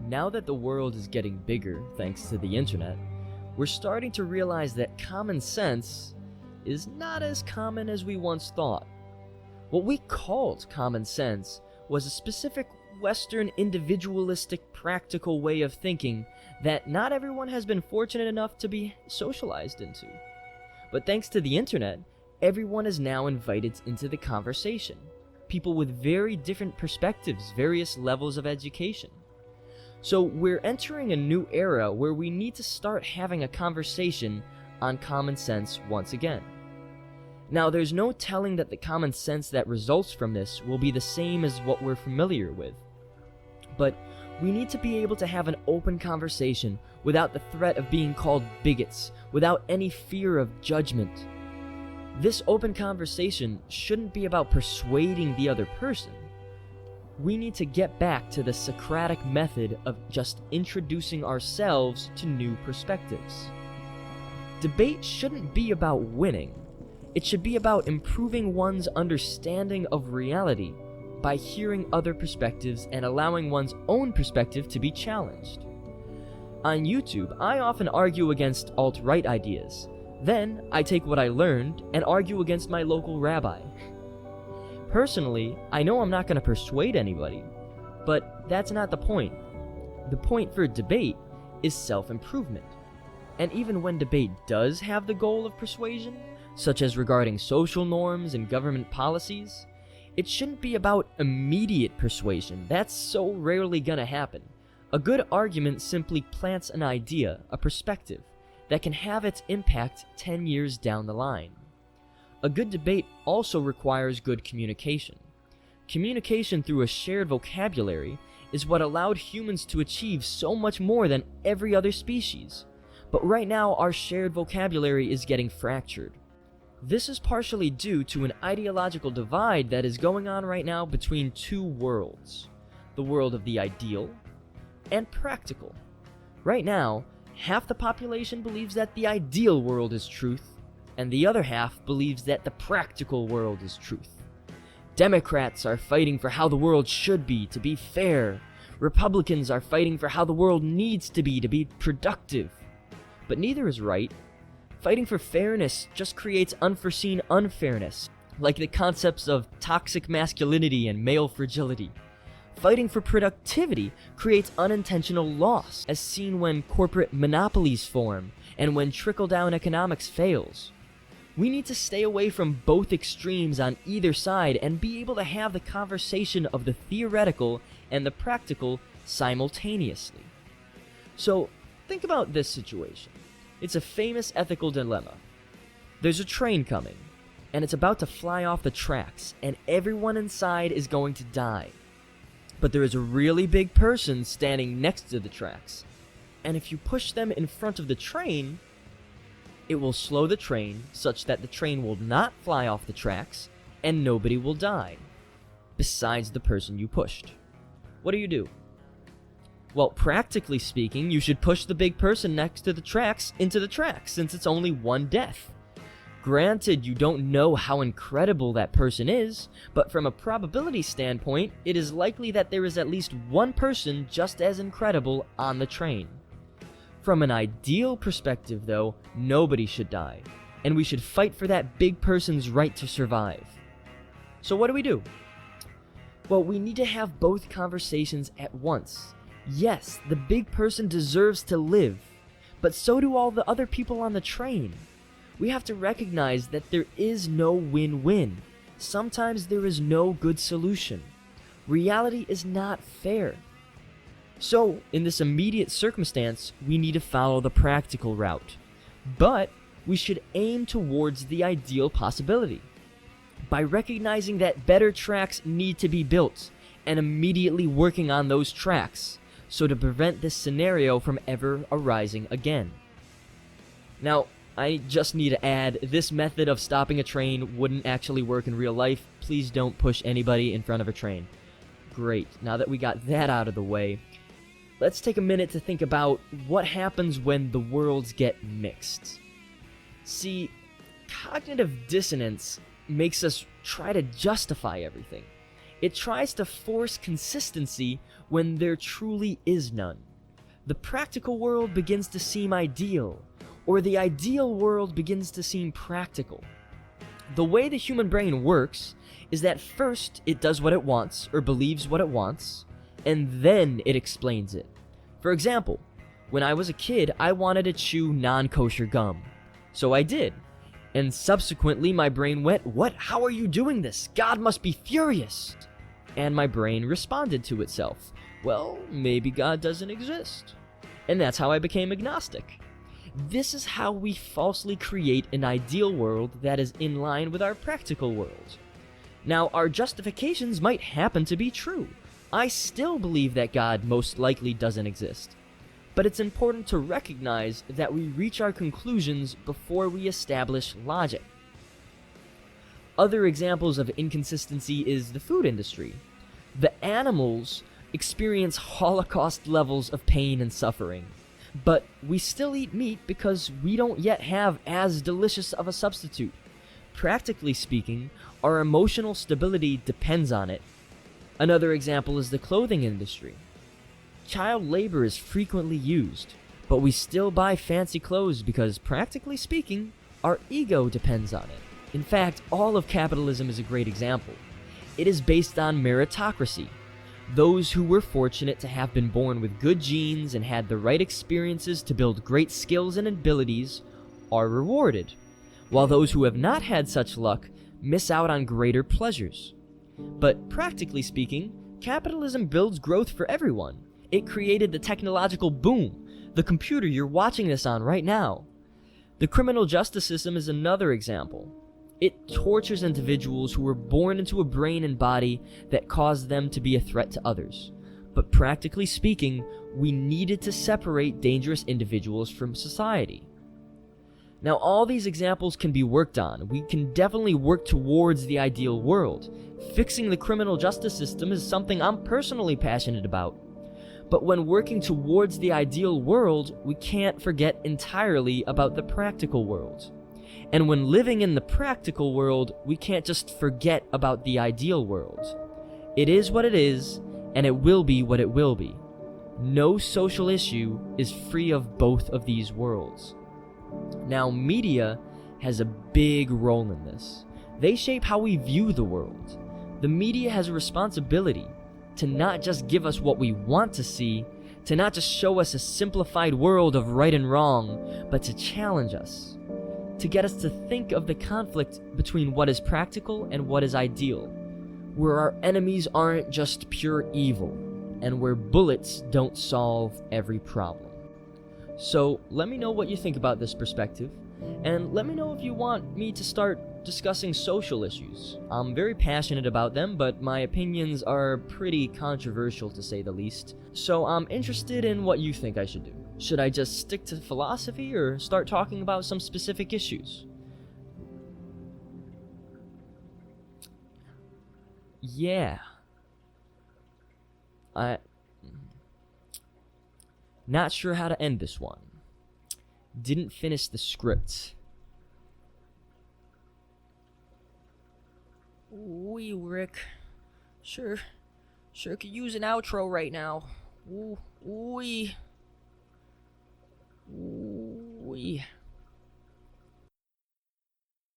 Now that the world is getting bigger thanks to the internet, we're starting to realize that common sense is not as common as we once thought. What we called common sense was a specific Western individualistic practical way of thinking that not everyone has been fortunate enough to be socialized into. But thanks to the internet, everyone is now invited into the conversation. People with very different perspectives, various levels of education. So we're entering a new era where we need to start having a conversation on common sense once again. Now, there's no telling that the common sense that results from this will be the same as what we're familiar with. But we need to be able to have an open conversation without the threat of being called bigots, without any fear of judgment. This open conversation shouldn't be about persuading the other person. We need to get back to the Socratic method of just introducing ourselves to new perspectives. Debate shouldn't be about winning. It should be about improving one's understanding of reality by hearing other perspectives and allowing one's own perspective to be challenged. On YouTube, I often argue against alt-right ideas. Then, I take what I learned and argue against my local rabbi. Personally, I know I'm not going to persuade anybody, but that's not the point. The point for debate is self-improvement. And even when debate does have the goal of persuasion, such as regarding social norms and government policies, it shouldn't be about immediate persuasion. That's so rarely gonna happen. A good argument simply plants an idea, a perspective, that can have its impact 10 years down the line. A good debate also requires good communication. Communication through a shared vocabulary is what allowed humans to achieve so much more than every other species. But right now, our shared vocabulary is getting fractured. This is partially due to an ideological divide that is going on right now between two worlds. The world of the ideal and practical. Right now, half the population believes that the ideal world is truth, and the other half believes that the practical world is truth. Democrats are fighting for how the world should be, to be fair. Republicans are fighting for how the world needs to be productive. But neither is right. Fighting for fairness just creates unforeseen unfairness, like the concepts of toxic masculinity and male fragility. Fighting for productivity creates unintentional loss, as seen when corporate monopolies form and when trickle-down economics fails. We need to stay away from both extremes on either side and be able to have the conversation of the theoretical and the practical simultaneously. So, think about this situation. It's a famous ethical dilemma. There's a train coming, and it's about to fly off the tracks, and everyone inside is going to die. But there is a really big person standing next to the tracks, and if you push them in front of the train, it will slow the train such that the train will not fly off the tracks, and nobody will die, besides the person you pushed. What do? Well, practically speaking, you should push the big person next to the tracks into the tracks, since it's only one death. Granted, you don't know how incredible that person is, but from a probability standpoint, it is likely that there is at least one person just as incredible on the train. From an ideal perspective, though, nobody should die, and we should fight for that big person's right to survive. So what do? Well, we need to have both conversations at once. Yes, the big person deserves to live, but so do all the other people on the train. We have to recognize that there is no win-win. Sometimes there is no good solution. Reality is not fair. So, in this immediate circumstance, we need to follow the practical route. But we should aim towards the ideal possibility. By recognizing that better tracks need to be built, and immediately working on those tracks, so to prevent this scenario from ever arising again. Now, I just need to add, this method of stopping a train wouldn't actually work in real life. Please don't push anybody in front of a train. Great, now that we got that out of the way, let's take a minute to think about what happens when the worlds get mixed. See, cognitive dissonance makes us try to justify everything. It tries to force consistency when there truly is none. The practical world begins to seem ideal, or the ideal world begins to seem practical. The way the human brain works is that first it does what it wants, or believes what it wants, and then it explains it. For example, when I was a kid, I wanted to chew non-kosher gum. So I did. And subsequently my brain went, "What? How are you doing this? God must be furious." And my brain responded to itself, "Well, maybe God doesn't exist." And that's how I became agnostic. This is how we falsely create an ideal world that is in line with our practical world. Now, our justifications might happen to be true. I still believe that God most likely doesn't exist. But it's important to recognize that we reach our conclusions before we establish logic. Other examples of inconsistency is the food industry. The animals experience Holocaust levels of pain and suffering, but we still eat meat because we don't yet have as delicious of a substitute. Practically speaking, our emotional stability depends on it. Another example is the clothing industry. Child labor is frequently used, but we still buy fancy clothes because, practically speaking, our ego depends on it. In fact, all of capitalism is a great example. It is based on meritocracy. Those who were fortunate to have been born with good genes and had the right experiences to build great skills and abilities are rewarded, while those who have not had such luck miss out on greater pleasures. But practically speaking, capitalism builds growth for everyone. It created the technological boom, the computer you're watching this on right now. The criminal justice system is another example. It tortures individuals who were born into a brain and body that caused them to be a threat to others. But practically speaking, we needed to separate dangerous individuals from society. Now, all these examples can be worked on. We can definitely work towards the ideal world. Fixing the criminal justice system is something I'm personally passionate about. But when working towards the ideal world, we can't forget entirely about the practical world. And when living in the practical world, we can't just forget about the ideal world. It is what it is, and it will be what it will be. No social issue is free of both of these worlds. Now, media has a big role in this. They shape how we view the world. The media has a responsibility to not just give us what we want to see, to not just show us a simplified world of right and wrong, but to challenge us, to get us to think of the conflict between what is practical and what is ideal, where our enemies aren't just pure evil, and where bullets don't solve every problem. So let me know what you think about this perspective, and let me know if you want me to start discussing social issues. I'm very passionate about them, but my opinions are pretty controversial to say the least. So I'm interested in what you think I should do. Should I just stick to philosophy or start talking about some specific issues? Yeah. Not sure how to end this one. Didn't finish the script. Wee, Rick. Sure could use an outro right now. Wee.